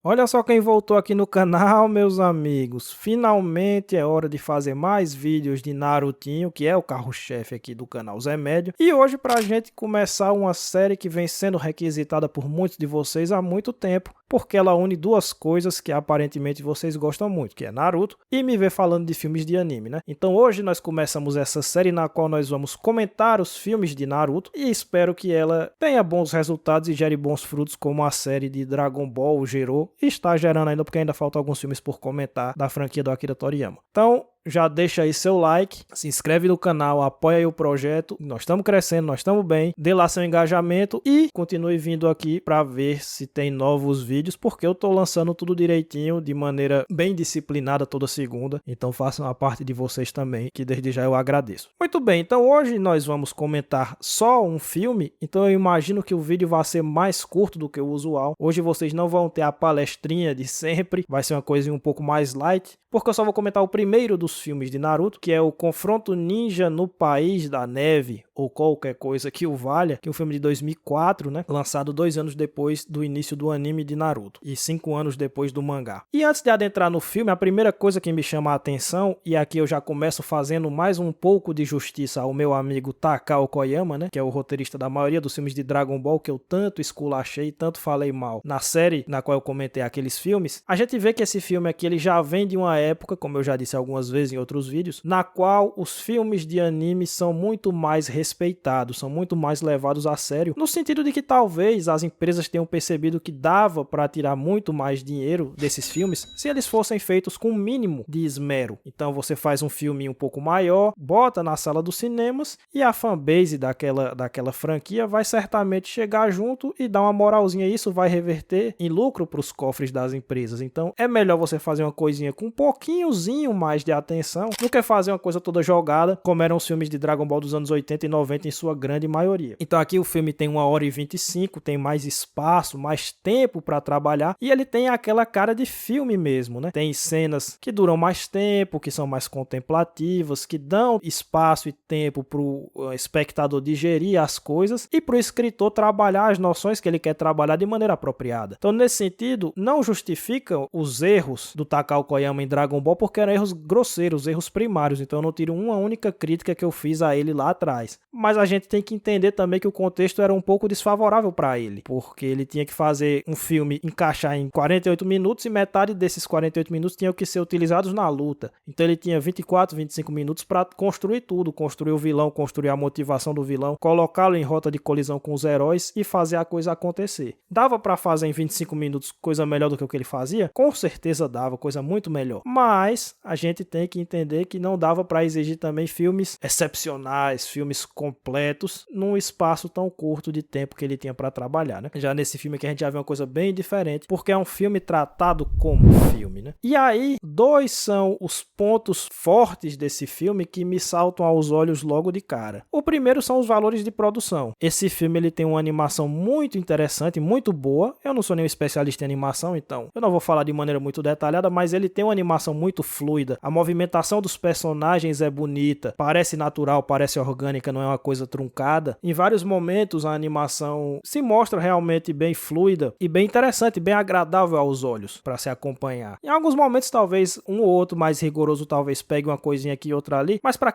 Olha só quem voltou aqui no canal, meus amigos. Finalmente é hora de fazer mais vídeos de Narutinho, que é o carro-chefe aqui do canal Zé Médio. E hoje pra gente começar uma série que vem sendo requisitada por muitos de vocês há muito tempo, porque ela une duas coisas que aparentemente vocês gostam muito, que é Naruto e me ver falando de filmes de anime, né? Então hoje nós começamos essa série na qual nós vamos comentar os filmes de Naruto e espero que ela tenha bons resultados e gere bons frutos como a série de Dragon Ball gerou e está gerando ainda, porque ainda faltam alguns filmes por comentar da franquia do Akira Toriyama. Então já deixa aí seu like, se inscreve no canal, apoia aí o projeto, nós estamos crescendo, nós estamos bem, dê lá seu engajamento e continue vindo aqui para ver se tem novos vídeos, porque eu tô lançando tudo direitinho, de maneira bem disciplinada toda segunda, então façam a parte de vocês também, que desde já eu agradeço. Muito bem, então hoje nós vamos comentar só um filme, então eu imagino que o vídeo vai ser mais curto do que o usual. Hoje vocês não vão ter a palestrinha de sempre, vai ser uma coisinha um pouco mais light, porque eu só vou comentar o primeiro dos filmes de Naruto, que é o Confronto Ninja no País da Neve, ou qualquer coisa que o valha, que é um filme de 2004, né? Lançado 2 anos depois do início do anime de Naruto, e 5 anos depois do mangá. E antes de adentrar no filme, a primeira coisa que me chama a atenção, e aqui eu já começo fazendo mais um pouco de justiça ao meu amigo Takao Koyama, né? Que é o roteirista da maioria dos filmes de Dragon Ball, que eu tanto esculachei, tanto falei mal na série na qual eu comentei aqueles filmes. A gente vê que esse filme aqui, ele já vem de uma época, como eu já disse algumas vezes em outros vídeos, na qual os filmes de anime são muito mais respeitados, são muito mais levados a sério, no sentido de que talvez as empresas tenham percebido que dava para tirar muito mais dinheiro desses filmes se eles fossem feitos com um mínimo de esmero. Então você faz um filme um pouco maior, bota na sala dos cinemas e a fanbase daquela franquia vai certamente chegar junto e dar uma moralzinha. Isso vai reverter em lucro para os cofres das empresas. Então é melhor você fazer uma coisinha com um pouquinhozinho mais de atenção do que fazer uma coisa toda jogada, como eram os filmes de Dragon Ball dos anos 80 e 90 em sua grande maioria. Então aqui o filme tem 1h25, tem mais espaço, mais tempo para trabalhar e ele tem aquela cara de filme mesmo, né? Tem cenas que duram mais tempo, que são mais contemplativas, que dão espaço e tempo para o espectador digerir as coisas e para o escritor trabalhar as noções que ele quer trabalhar de maneira apropriada. Então nesse sentido, não justifica os erros do Takao Koyama em Dragon Ball porque eram erros grosseiros, erros primários, então eu não tiro uma única crítica que eu fiz a ele lá atrás. Mas a gente tem que entender também que o contexto era um pouco desfavorável para ele, porque ele tinha que fazer um filme encaixar em 48 minutos e metade desses 48 minutos tinham que ser utilizados na luta. Então ele tinha 24, 25 minutos para construir tudo, construir o vilão, construir a motivação do vilão, colocá-lo em rota de colisão com os heróis e fazer a coisa acontecer. Dava para fazer em 25 minutos coisa melhor do que o que ele fazia? Com certeza dava, coisa muito melhor. Mas a gente tem que entender que não dava para exigir também filmes excepcionais, filmes completos, num espaço tão curto de tempo que ele tinha para trabalhar, né? Já nesse filme aqui a gente já vê uma coisa bem diferente, porque é um filme tratado como filme, né? E aí, dois são os pontos fortes desse filme que me saltam aos olhos logo de cara. O primeiro são os valores de produção. Esse filme ele tem uma animação muito interessante, muito boa. Eu não sou nenhum especialista em animação, então eu não vou falar de maneira muito detalhada, mas ele tem uma animação muito fluida. A movimentação dos personagens é bonita, parece natural, parece orgânica, não é uma coisa truncada. Em vários momentos a animação se mostra realmente bem fluida e bem interessante, bem agradável aos olhos para se acompanhar. Em alguns momentos talvez um ou outro mais rigoroso talvez pegue uma coisinha aqui e outra ali, mas para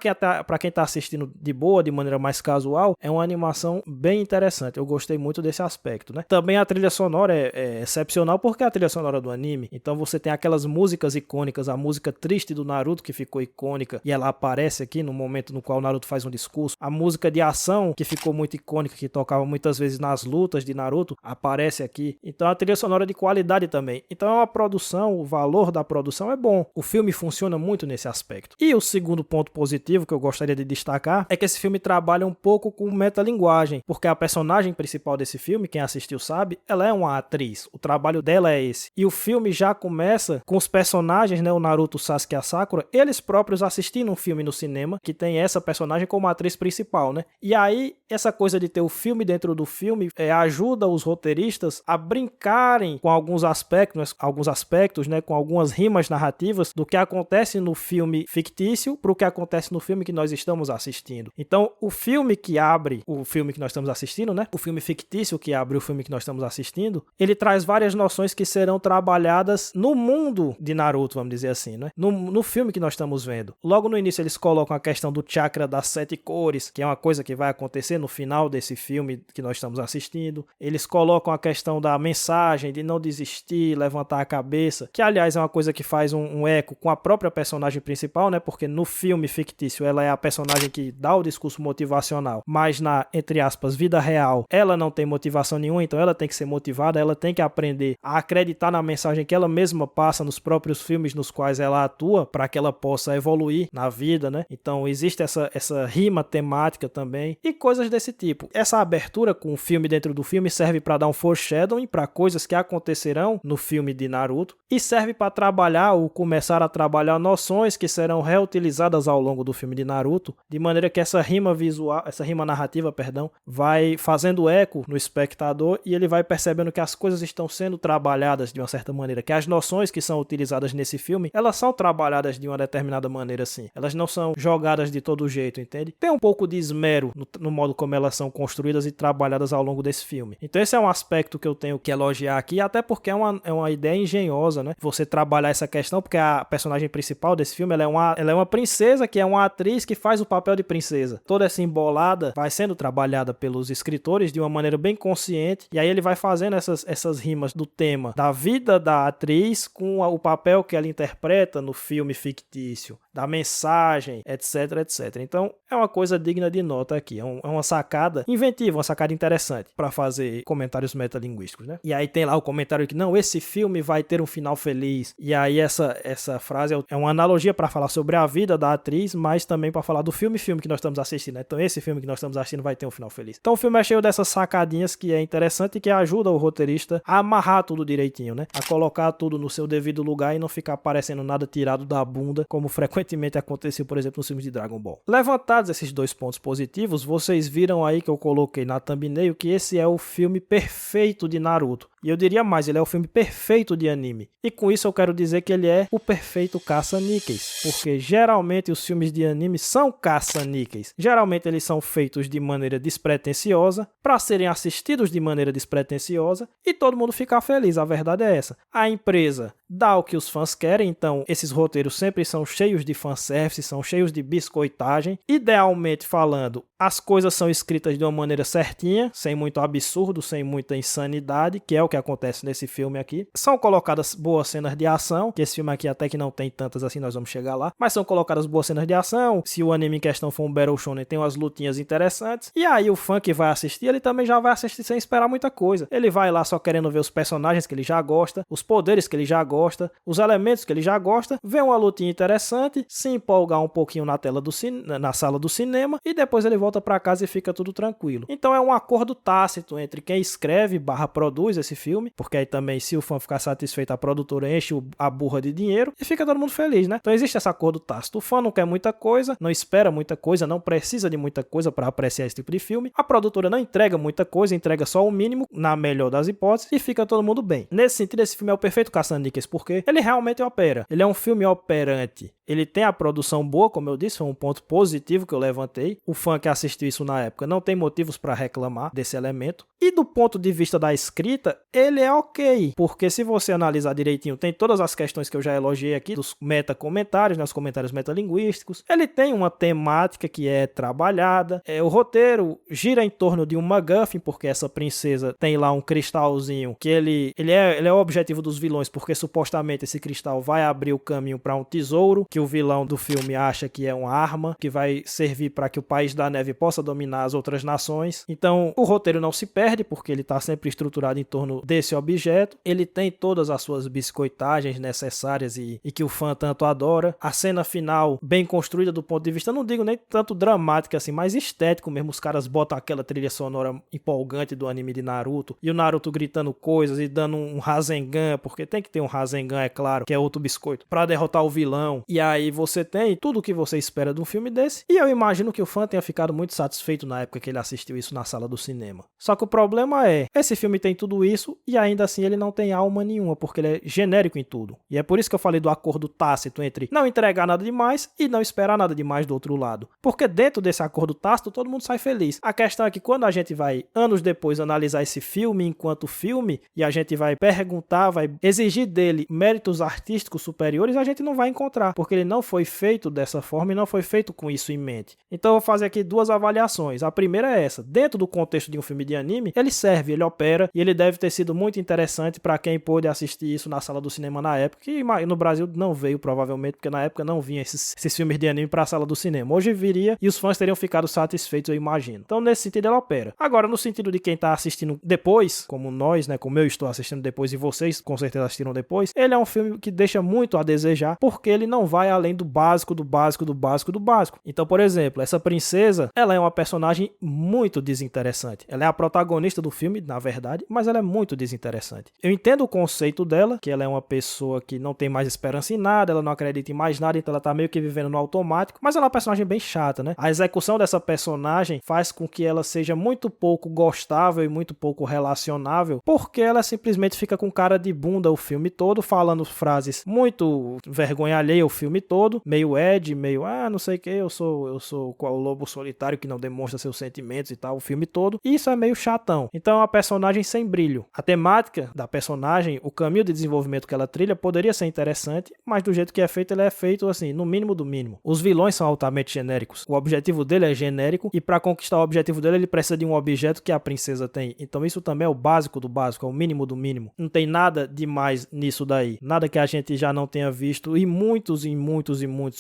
quem tá assistindo de boa, de maneira mais casual, é uma animação bem interessante. Eu gostei muito desse aspecto, né? Também a trilha sonora é excepcional porque é a trilha sonora do anime. Então você tem aquelas músicas icônicas, a música triste do Naruto que ficou icônica e ela aparece aqui no momento no qual o Naruto faz um discurso. A música de ação que ficou muito icônica, que tocava muitas vezes nas lutas de Naruto, aparece aqui. Então a trilha sonora de qualidade também. Então é uma produção, o valor da produção é bom. O filme funciona muito nesse aspecto. E o segundo ponto positivo que eu gostaria de destacar é que esse filme trabalha um pouco com metalinguagem, porque a personagem principal desse filme, quem assistiu sabe, ela é uma atriz. O trabalho dela é esse. E o filme já começa com os personagens, né, o Naruto, o Sasuke e a Sakura, narrativa, eles próprios assistindo um filme no cinema que tem essa personagem como atriz principal, né? E aí, essa coisa de ter o filme dentro do filme ajuda os roteiristas a brincarem com alguns aspectos, né? Com algumas rimas narrativas do que acontece no filme fictício para o que acontece no filme que nós estamos assistindo. Então, o filme que abre o filme que nós estamos assistindo, né? O filme fictício que abre o filme que nós estamos assistindo, ele traz várias noções que serão trabalhadas no mundo de Naruto, vamos dizer assim, né? No filme que nós estamos vendo. Logo no início eles colocam a questão do chakra das 7 cores, que é uma coisa que vai acontecer no final desse filme que nós estamos assistindo. Eles colocam a questão da mensagem, de não desistir, levantar a cabeça, que aliás é uma coisa que faz um eco com a própria personagem principal, né? Porque no filme fictício ela é a personagem que dá o discurso motivacional, mas na, entre aspas, vida real, ela não tem motivação nenhuma, então ela tem que ser motivada, ela tem que aprender a acreditar na mensagem que ela mesma passa nos próprios filmes nos quais ela atua, para que ela possa evoluir na vida, né? Então existe essa rima temática também e coisas desse tipo. Essa abertura com o filme dentro do filme serve para dar um foreshadowing para coisas que acontecerão no filme de Naruto e serve para trabalhar ou começar a trabalhar noções que serão reutilizadas ao longo do filme de Naruto, de maneira que essa rima visual, essa rima narrativa, perdão, vai fazendo eco no espectador e ele vai percebendo que as coisas estão sendo trabalhadas de uma certa maneira, que as noções que são utilizadas nesse filme, elas são trabalhadas de uma determinada maneira assim. Elas não são jogadas de todo jeito, entende? Tem um pouco de esmero no modo como elas são construídas e trabalhadas ao longo desse filme. Então esse é um aspecto que eu tenho que elogiar aqui, até porque é uma ideia engenhosa, né? Você trabalhar essa questão, porque a personagem principal desse filme, ela é uma princesa, que é uma atriz que faz o papel de princesa. Toda essa embolada vai sendo trabalhada pelos escritores de uma maneira bem consciente, e aí ele vai fazendo essas rimas do tema da vida da atriz com o papel que ela interpreta no filme fictício, da mensagem, etc, etc. Então, é uma coisa digna de nota aqui. É uma sacada inventiva, uma sacada interessante para fazer comentários metalinguísticos, né? E aí tem lá o comentário que, não, esse filme vai ter um final feliz. E aí essa frase é uma analogia para falar sobre a vida da atriz, mas também para falar do filme que nós estamos assistindo, né? Então, esse filme que nós estamos assistindo vai ter um final feliz. Então, o filme é cheio dessas sacadinhas que é interessante e que ajuda o roteirista a amarrar tudo direitinho, né? A colocar tudo no seu devido lugar e não ficar parecendo nada tirado da bunda, como frequentemente aconteceu, por exemplo, nos filmes de Dragon Ball. Levantados esses dois pontos positivos, vocês viram aí que eu coloquei na thumbnail que esse é o filme perfeito de Naruto. E eu diria mais, ele é o filme perfeito de anime. E com isso eu quero dizer que ele é o perfeito caça-níqueis. Porque geralmente os filmes de anime são caça-níqueis. Geralmente eles são feitos de maneira despretensiosa, para serem assistidos de maneira despretensiosa, e todo mundo ficar feliz, a verdade é essa. A empresa dá o que os fãs querem, então esses roteiros sempre são cheios de fanservice, são cheios de biscoitagem. Idealmente falando, as coisas são escritas de uma maneira certinha, sem muito absurdo, sem muita insanidade, que é o que acontece nesse filme aqui. São colocadas boas cenas de ação, que esse filme aqui até que não tem tantas assim, nós vamos chegar lá, mas são colocadas boas cenas de ação. Se o anime em questão for um Battle Shonen, tem umas lutinhas interessantes, e aí o fã que vai assistir, ele também já vai assistir sem esperar muita coisa. Ele vai lá só querendo ver os personagens que ele já gosta, os poderes que ele já gosta, os elementos que ele já gosta, vê uma lutinha interessante, se empolgar um pouquinho na sala do cinema, e depois ele volta para casa e fica tudo tranquilo. Então é um acordo tácito entre quem escreve / produz esse filme, porque aí também, se o fã ficar satisfeito, a produtora enche a burra de dinheiro e fica todo mundo feliz, né? Então existe esse acordo tácito. O fã não quer muita coisa, não espera muita coisa, não precisa de muita coisa para apreciar esse tipo de filme. A produtora não entrega muita coisa, entrega só o mínimo, na melhor das hipóteses, e fica todo mundo bem. Nesse sentido, esse filme é o perfeito caça-níqueis, porque ele realmente opera. Ele é um filme operante. Ele tem a produção boa, como eu disse, foi um ponto positivo que eu levantei. O fã que assistiu isso na época não tem motivos para reclamar desse elemento. E do ponto de vista da escrita, ele é ok, porque se você analisar direitinho, tem todas as questões que eu já elogiei aqui, dos meta-comentários, né, os comentários metalinguísticos. Ele tem uma temática que é trabalhada. O roteiro gira em torno de um MacGuffin, porque essa princesa tem lá um cristalzinho que ele é o objetivo dos vilões, porque supostamente esse cristal vai abrir o caminho para um tesouro, que o vilão do filme acha que é uma arma, que vai servir para que o País da Neve possa dominar as outras nações. Então, o roteiro não se perde, porque ele está sempre estruturado em torno desse objeto. Ele tem todas as suas biscoitagens necessárias e que o fã tanto adora. A cena final, bem construída do ponto de vista, não digo nem tanto dramática assim, mas estético mesmo. Os caras botam aquela trilha sonora empolgante do anime de Naruto, e o Naruto gritando coisas e dando um Rasengan, porque tem que ter um Rasengan, é claro, que é outro biscoito, para derrotar o vilão. E aí você tem tudo o que você espera de um filme desse, e eu imagino que o fã tenha ficado muito satisfeito na época que ele assistiu isso na sala do cinema. Só que o problema é, esse filme tem tudo isso, e ainda assim ele não tem alma nenhuma, porque ele é genérico em tudo. E é por isso que eu falei do acordo tácito entre não entregar nada demais e não esperar nada demais do outro lado. Porque dentro desse acordo tácito, todo mundo sai feliz. A questão é que quando a gente vai, anos depois, analisar esse filme enquanto filme, e a gente vai perguntar, vai exigir dele méritos artísticos superiores, a gente não vai encontrar, porque ele não foi feito dessa forma e não foi feito com isso em mente. Então eu vou fazer aqui duas avaliações. A primeira é essa: dentro do contexto de um filme de anime, ele serve, ele opera, e ele deve ter sido muito interessante para quem pôde assistir isso na sala do cinema na época, que no Brasil não veio provavelmente, porque na época não vinha esses filmes de anime para a sala do cinema. Hoje viria e os fãs teriam ficado satisfeitos, eu imagino. Então nesse sentido ela opera. Agora, no sentido de quem tá assistindo depois, como nós, né, como eu estou assistindo depois e vocês com certeza assistiram depois, ele é um filme que deixa muito a desejar, porque ele não vai além do básico, do básico, do básico, do básico. Então, por exemplo, essa princesa, ela é uma personagem muito desinteressante. Ela é a protagonista do filme, na verdade, mas ela é muito desinteressante. Eu entendo o conceito dela, que ela é uma pessoa que não tem mais esperança em nada, ela não acredita em mais nada, então ela tá meio que vivendo no automático, mas ela é uma personagem bem chata, né? A execução dessa personagem faz com que ela seja muito pouco gostável e muito pouco relacionável, porque ela simplesmente fica com cara de bunda o filme todo, falando frases muito vergonha alheia o filme todo, meio Ed, meio, não sei o que, eu sou o lobo solitário que não demonstra seus sentimentos e tal, o filme todo, e isso é meio chatão. Então é uma personagem sem brilho. A temática da personagem, o caminho de desenvolvimento que ela trilha poderia ser interessante, mas do jeito que é feito, ele é feito assim, no mínimo do mínimo. Os vilões são altamente genéricos. O objetivo dele é genérico, e para conquistar o objetivo dele, ele precisa de um objeto que a princesa tem. Então isso também é o básico do básico, é o mínimo do mínimo. Não tem nada demais nisso daí. Nada que a gente já não tenha visto em muitos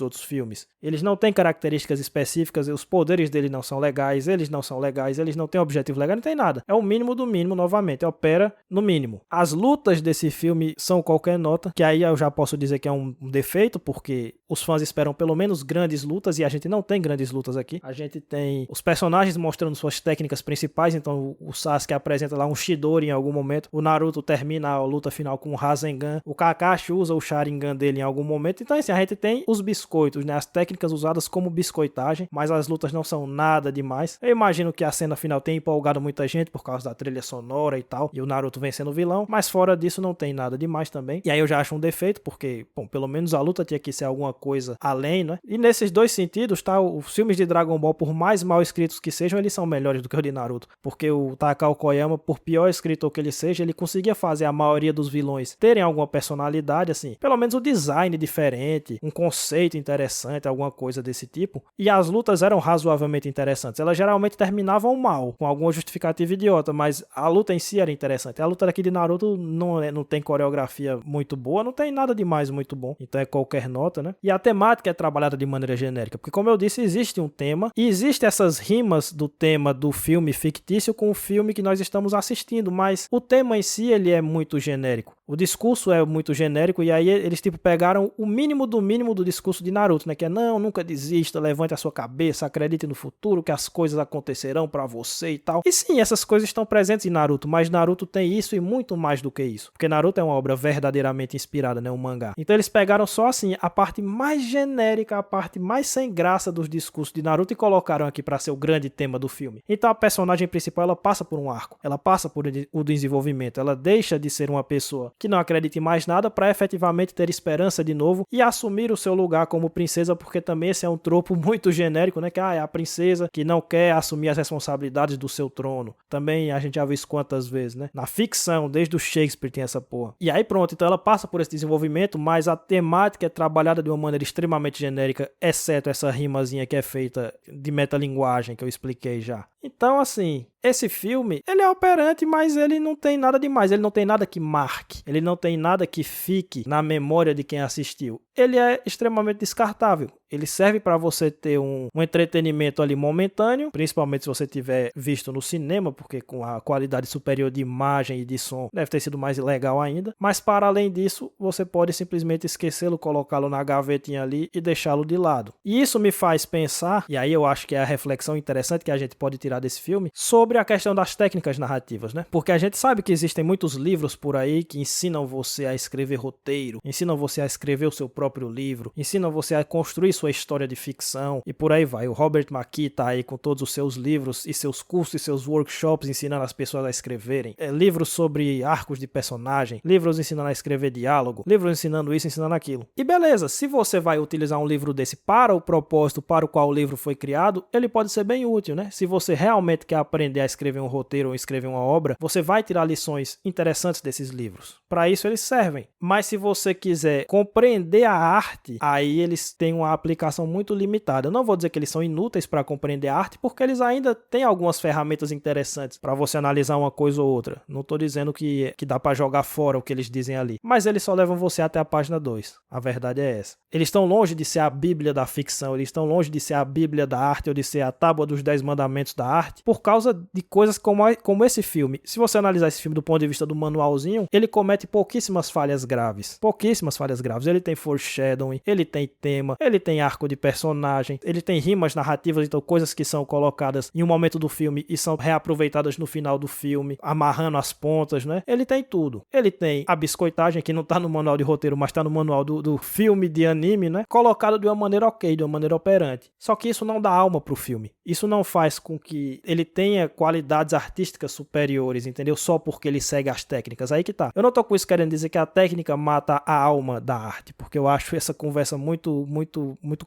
outros filmes. Eles não têm características específicas, os poderes dele não são legais, eles não têm objetivo legal, não tem nada. É o mínimo do mínimo, novamente. Opera no mínimo. As lutas desse filme são qualquer nota, que aí eu já posso dizer que é um defeito, porque os fãs esperam pelo menos grandes lutas, e a gente não tem grandes lutas aqui. A gente tem os personagens mostrando suas técnicas principais, então o Sasuke apresenta lá um Chidori em algum momento, o Naruto termina a luta final com o Rasengan, o Kakashi usa o Sharingan dele em algum momento. Então assim, a gente tem os biscoitos, né, as técnicas usadas como biscoitagem, mas as lutas não são nada demais. Eu imagino que a cena final tenha empolgado muita gente por causa da trilha sonora e tal, e o Naruto vencendo o vilão, mas fora disso não tem nada demais também. E aí eu já acho um defeito, porque, bom, pelo menos a luta tinha que ser alguma coisa além, né? E nesses dois sentidos, tá, os filmes de Dragon Ball, por mais mal escritos que sejam, eles são melhores do que o de Naruto, porque o Takao Koyama, por pior escritor que ele seja, ele conseguia fazer a maioria dos vilões terem alguma personalidade, assim, pelo menos o design diferente, um conceito interessante, alguma coisa desse tipo, e as lutas eram razoavelmente interessantes. Elas geralmente terminavam mal, com alguma justificativa idiota, mas a luta em si era interessante. A luta daqui de Naruto não tem coreografia muito boa, não tem nada demais muito bom, então é qualquer nota, né? E a temática é trabalhada de maneira genérica, porque como eu disse, existe um tema, e existem essas rimas do tema do filme fictício com o filme que nós estamos assistindo, mas o tema em si, ele é muito genérico. O discurso é muito genérico, e aí eles tipo pegaram o mínimo do discurso de Naruto, né? Que é, não, nunca desista, levante a sua cabeça, acredite no futuro, que as coisas acontecerão pra você e tal. E sim, essas coisas estão presentes em Naruto, mas Naruto tem isso e muito mais do que isso. Porque Naruto é uma obra verdadeiramente inspirada, né? Um mangá. Então eles pegaram só assim, a parte mais genérica, a parte mais sem graça dos discursos de Naruto e colocaram aqui pra ser o grande tema do filme. Então a personagem principal, ela passa por um arco, ela passa por o desenvolvimento, ela deixa de ser uma pessoa que não acredita em mais nada para efetivamente ter esperança de novo e assumir o seu lugar como princesa, porque também esse é um tropo muito genérico, né? Que é a princesa que não quer assumir as responsabilidades do seu trono. Também a gente já viu isso quantas vezes, né? Na ficção, desde o Shakespeare tem essa porra. E aí pronto, então ela passa por esse desenvolvimento, mas a temática é trabalhada de uma maneira extremamente genérica, exceto essa rimazinha que é feita de metalinguagem que eu expliquei já. Então, assim, esse filme, ele é operante, mas ele não tem nada demais, ele não tem nada que marque, ele não tem nada que fique na memória de quem assistiu. Ele é extremamente descartável. Ele serve para você ter um entretenimento ali momentâneo, principalmente se você tiver visto no cinema, porque com a qualidade superior de imagem e de som deve ter sido mais legal ainda. Mas para além disso, você pode simplesmente esquecê-lo, colocá-lo na gavetinha ali e deixá-lo de lado. E isso me faz pensar, e aí eu acho que é a reflexão interessante que a gente pode tirar desse filme, sobre a questão das técnicas narrativas, né? Porque a gente sabe que existem muitos livros por aí que ensinam você a escrever roteiro, ensinam você a escrever o seu próprio próprio livro, ensinam você a construir sua história de ficção e por aí vai. O Robert McKee tá aí com todos os seus livros e seus cursos e seus workshops ensinando as pessoas a escreverem. Livros sobre arcos de personagem, livros ensinando a escrever diálogo, livros ensinando isso, ensinando aquilo. E beleza, se você vai utilizar um livro desse para o propósito para o qual o livro foi criado, ele pode ser bem útil, né? Se você realmente quer aprender a escrever um roteiro ou escrever uma obra, você vai tirar lições interessantes desses livros. Para isso eles servem. Mas se você quiser compreender a arte, aí eles têm uma aplicação muito limitada. Eu não vou dizer que eles são inúteis para compreender a arte, porque eles ainda têm algumas ferramentas interessantes para você analisar uma coisa ou outra. Não estou dizendo que dá para jogar fora o que eles dizem ali. Mas eles só levam você até a página 2. A verdade é essa. Eles estão longe de ser a Bíblia da ficção, eles estão longe de ser a Bíblia da arte ou de ser a tábua dos 10 mandamentos da arte, por causa de coisas como esse filme. Se você analisar esse filme do ponto de vista do manualzinho, ele comete pouquíssimas falhas graves. Pouquíssimas falhas graves. Ele tem foreshadowing, ele tem tema, ele tem arco de personagem, ele tem rimas narrativas, então coisas que são colocadas em um momento do filme e são reaproveitadas no final do filme, amarrando as pontas, né? Ele tem tudo. Ele tem a biscoitagem, que não tá no manual de roteiro, mas tá no manual do filme de anime, né? Colocado de uma maneira ok, de uma maneira operante. Só que isso não dá alma pro filme. Isso não faz com que ele tenha qualidades artísticas superiores, entendeu? Só porque ele segue as técnicas. Aí que tá. Eu não tô com isso querendo dizer que a técnica mata a alma da arte, porque eu acho essa conversa muito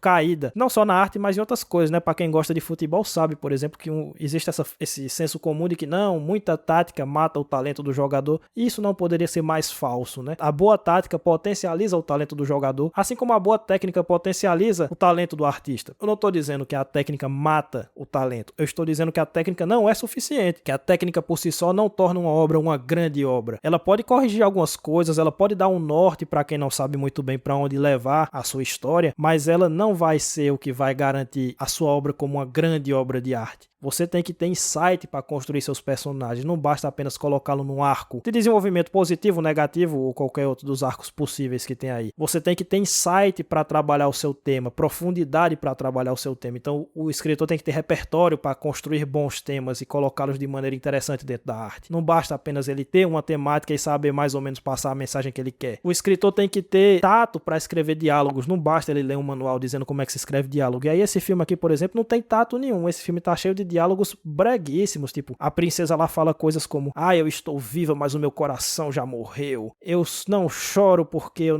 caída. Não só na arte, mas em outras coisas, né? Pra quem gosta de futebol sabe, por exemplo, que existe esse senso comum de que não, muita tática mata o talento do jogador. E isso não poderia ser mais falso, né? A boa tática potencializa o talento do jogador, assim como a boa técnica potencializa o talento do artista. Eu não tô dizendo que a técnica mata o talento. Eu estou dizendo que a técnica não é suficiente, que a técnica por si só não torna uma obra uma grande obra. Ela pode corrigir algumas coisas, ela pode dar um norte para quem não sabe muito bem para onde levar a sua história, mas ela não vai ser o que vai garantir a sua obra como uma grande obra de arte. Você tem que ter insight para construir seus personagens. Não basta apenas colocá-lo num arco de desenvolvimento positivo, negativo ou qualquer outro dos arcos possíveis que tem aí. Você tem que ter insight para trabalhar o seu tema, profundidade para trabalhar o seu tema. Então o escritor tem que ter repertório para construir bons temas e colocá-los de maneira interessante dentro da arte. Não basta apenas ele ter uma temática e saber mais ou menos passar a mensagem que ele quer. O escritor tem que ter tato para escrever diálogos. Não basta ele ler um manual dizendo como é que se escreve diálogo. E aí esse filme aqui, por exemplo, não tem tato nenhum. Esse filme tá cheio de diálogos breguíssimos, tipo, a princesa lá fala coisas como: eu estou viva, mas o meu coração já morreu. Eu não choro porque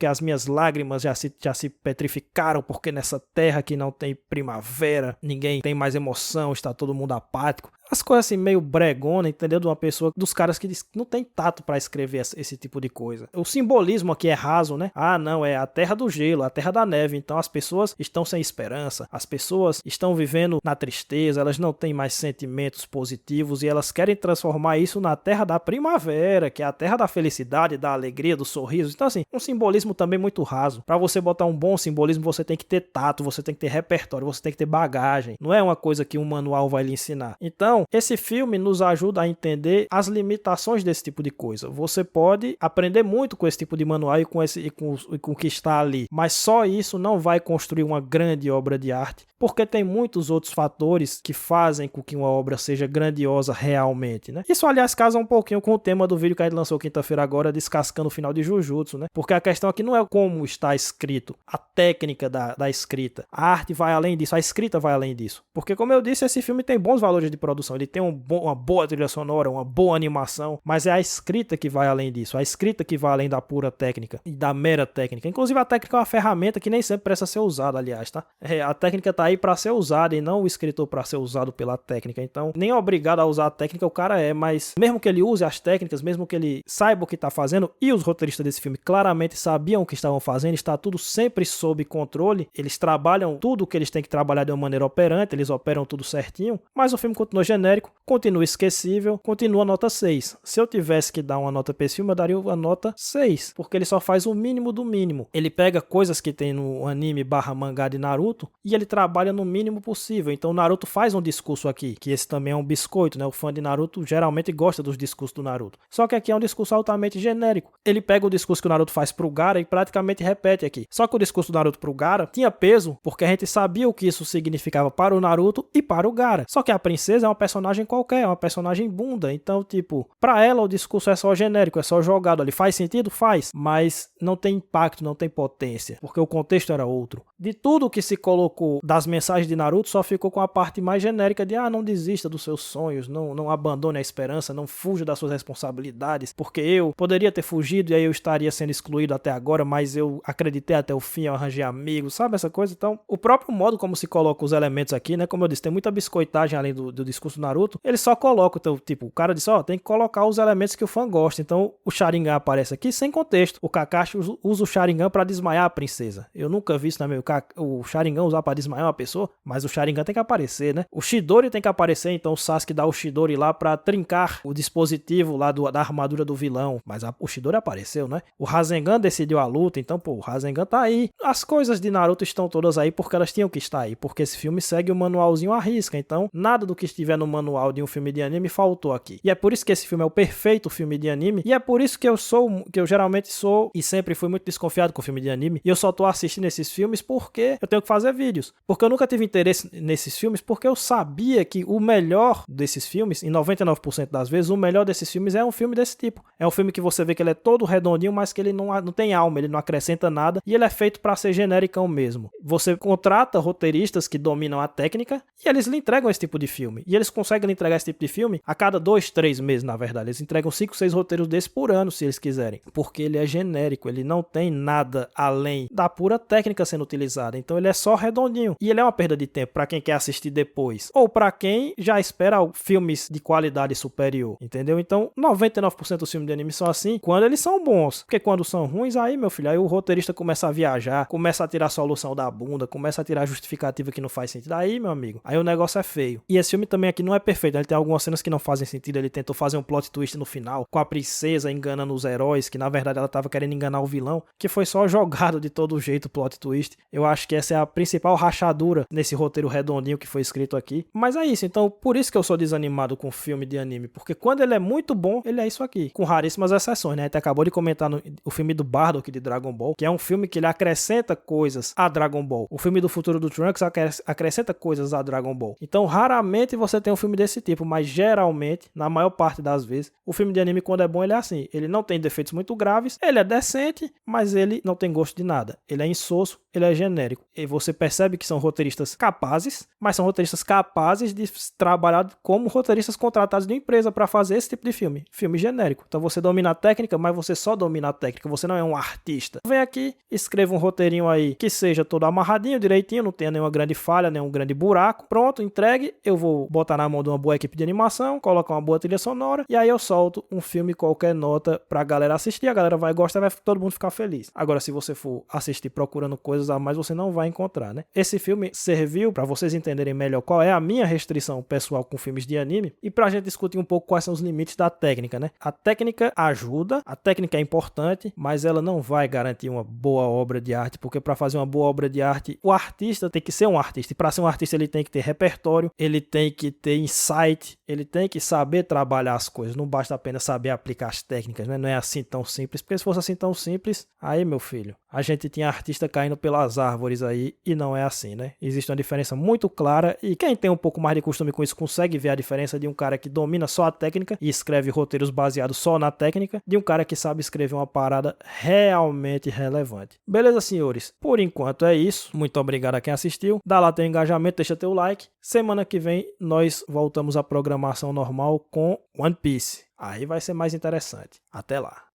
as minhas lágrimas já se petrificaram, porque nessa terra que não tem primavera, ninguém tem mais emoção, está todo mundo apático. As coisas assim meio bregona, entendeu? De uma pessoa, dos caras que não tem tato pra escrever esse tipo de coisa. O simbolismo aqui é raso, né? Não, é a terra do gelo, a terra da neve. Então as pessoas estão sem esperança, as pessoas estão vivendo na tristeza, elas não têm mais sentimentos positivos e elas querem transformar isso na terra da primavera, que é a terra da felicidade, da alegria, do sorriso. Então assim, um simbolismo também muito raso. Pra você botar um bom simbolismo, você tem que ter tato, você tem que ter repertório, você tem que ter bagagem. Não é uma coisa que um manual vai lhe ensinar. Então, esse filme nos ajuda a entender as limitações desse tipo de coisa. Você pode aprender muito com esse tipo de manual e com o que está ali, mas só isso não vai construir uma grande obra de arte, porque tem muitos outros fatores que fazem com que uma obra seja grandiosa realmente, né? Isso, aliás, casa um pouquinho com o tema do vídeo que a gente lançou quinta-feira agora, descascando o final de Jujutsu, né? Porque a questão aqui não é como está escrito, a técnica da escrita. A arte vai além disso, a escrita vai além disso. Porque, como eu disse, esse filme tem bons valores de produção. Ele tem uma boa trilha sonora, uma boa animação, mas é a escrita que vai além disso, a escrita que vai além da pura técnica e da mera técnica. Inclusive a técnica é uma ferramenta que nem sempre precisa ser usada, aliás, tá? A técnica tá aí para ser usada e não o escritor para ser usado pela técnica. Então, nem obrigado a usar a técnica o cara é, mas mesmo que ele use as técnicas, mesmo que ele saiba o que tá fazendo, e os roteiristas desse filme claramente sabiam o que estavam fazendo, está tudo sempre sob controle, eles trabalham tudo o que eles têm que trabalhar de uma maneira operante, eles operam tudo certinho, mas o filme continua genérico, continua esquecível, continua nota 6. Se eu tivesse que dar uma nota pra esse filme, eu daria uma nota 6, porque ele só faz o mínimo do mínimo. Ele pega coisas que tem no anime / mangá de Naruto e ele trabalha no mínimo possível. Então o Naruto faz um discurso aqui, que esse também é um biscoito, né? O fã de Naruto geralmente gosta dos discursos do Naruto. Só que aqui é um discurso altamente genérico. Ele pega o discurso que o Naruto faz pro Gaara e praticamente repete aqui. Só que o discurso do Naruto pro Gaara tinha peso, porque a gente sabia o que isso significava para o Naruto e para o Gaara. Só que a princesa é uma personagem qualquer, é uma personagem bunda. Então, tipo, pra ela o discurso é só genérico, é só jogado ali. Faz sentido? Faz, mas não tem impacto, não tem potência, porque o contexto era outro. De tudo que se colocou das mensagens de Naruto, só ficou com a parte mais genérica de não desista dos seus sonhos, não abandone a esperança, não fuja das suas responsabilidades, porque eu poderia ter fugido e aí eu estaria sendo excluído até agora, mas eu acreditei até o fim, eu arranjei amigos, sabe essa coisa? Então, o próprio modo como se coloca os elementos aqui, né, como eu disse, tem muita biscoitagem além do discurso do Naruto, ele só coloca, então, tipo, o cara disse, tem que colocar os elementos que o fã gosta, então o Sharingan aparece aqui sem contexto, o Kakashi usa o Sharingan pra desmaiar a princesa, eu nunca vi isso na minha, o Sharingan usar pra desmaiar uma pessoa, mas o Sharingan tem que aparecer, né, o Chidori tem que aparecer, então o Sasuke dá o Chidori lá pra trincar o dispositivo lá da armadura do vilão, mas o Chidori apareceu, né, o Rasengan decidiu a luta, então, pô, o Rasengan tá aí, as coisas de Naruto estão todas aí porque elas tinham que estar aí, porque esse filme segue o manualzinho à risca, então nada do que estiver no manual de um filme de anime faltou aqui, e é por isso que esse filme é o perfeito filme de anime, e é por isso que eu geralmente sou e sempre fui muito desconfiado com filme de anime, e eu só tô assistindo esses filmes porque eu tenho que fazer vídeos, porque eu nunca tive interesse nesses filmes, porque eu sabia que o melhor desses filmes, em 99% das vezes, o melhor desses filmes é um filme desse tipo, é um filme que você vê que ele é todo redondinho, mas que ele não tem alma, ele não acrescenta nada, e ele é feito pra ser genericão mesmo. Você contrata roteiristas que dominam a técnica, e eles lhe entregam esse tipo de filme, e eles conseguem lhe entregar esse tipo de filme a cada 2, 3 meses, na verdade, eles entregam 5, 6 roteiros desses por ano, se eles quiserem, porque ele é genérico, ele não tem nada além da pura técnica sendo utilizada, então ele é só redondinho, e ele é uma perda de tempo pra quem quer assistir depois, ou pra quem já espera filmes de qualidade superior, entendeu? Então 99% dos filmes de anime são assim, quando eles são bons, porque quando são ruins, aí meu filho, aí o roteirista começa a viajar, começa a tirar a solução da bunda, começa a tirar a justificativa que não faz sentido, aí meu amigo, aí o negócio é feio. E esse filme também aqui não é perfeito, ele tem algumas cenas que não fazem sentido, ele tentou fazer um plot twist no final, com a princesa enganando os heróis, que na verdade ela tava querendo enganar o vilão, que foi só jogado de todo jeito o plot twist. Eu acho que essa é a principal rachadura nesse roteiro redondinho que foi escrito aqui. Mas é isso, então por isso que eu sou desanimado com filme de anime, porque quando ele é muito bom, ele é isso aqui, com raríssimas exceções, né? A gente acabou de comentar o filme do Bardock de Dragon Ball, que é um filme que ele acrescenta coisas a Dragon Ball. O filme do futuro do Trunks acrescenta coisas a Dragon Ball. Então raramente você tem um filme desse tipo, mas geralmente, na maior parte das vezes, o filme de anime quando é bom ele é assim, ele não tem defeitos muito graves, ele é decente, mas ele não tem gosto de nada, ele é insosso, ele é genérico, e você percebe que são roteiristas capazes, mas são roteiristas capazes de trabalhar como roteiristas contratados de uma empresa para fazer esse tipo de filme genérico. Então você domina a técnica, mas você só domina a técnica, você não é um artista. Vem aqui, escreva um roteirinho aí que seja todo amarradinho, direitinho, não tenha nenhuma grande falha, nenhum grande buraco, pronto, entregue, eu vou botar na mão de uma boa equipe de animação, colocar uma boa trilha sonora, e aí eu solto um filme qualquer nota pra galera assistir, a galera vai gostar, vai todo mundo ficar feliz. Agora, se você for assistir procurando coisas a mais, você não vai encontrar, né? Esse filme serviu pra vocês entenderem melhor qual é a minha restrição pessoal com filmes de anime, e pra gente discutir um pouco quais são os limites da técnica, né? A técnica ajuda, a técnica é importante, mas ela não vai garantir uma boa obra de arte, porque para fazer uma boa obra de arte, o artista tem que ser um artista, e para ser um artista ele tem que ter repertório, ele tem que ter insight, ele tem que saber trabalhar as coisas, não basta apenas saber aplicar as técnicas, né? Não é assim tão simples, porque se fosse assim tão simples, aí meu filho, a gente tinha artista caindo pelas árvores aí, e não é assim, né? Existe uma diferença muito clara, e quem tem um pouco mais de costume com isso consegue ver a diferença de um cara que domina só a técnica e escreve roteiros baseados só na técnica, de um cara que sabe escrever uma parada realmente relevante. Beleza, senhores? Por enquanto é isso. Muito obrigado a quem assistiu. Dá lá teu engajamento, deixa teu like. Semana que vem nós voltamos à programação normal com One Piece. Aí vai ser mais interessante. Até lá.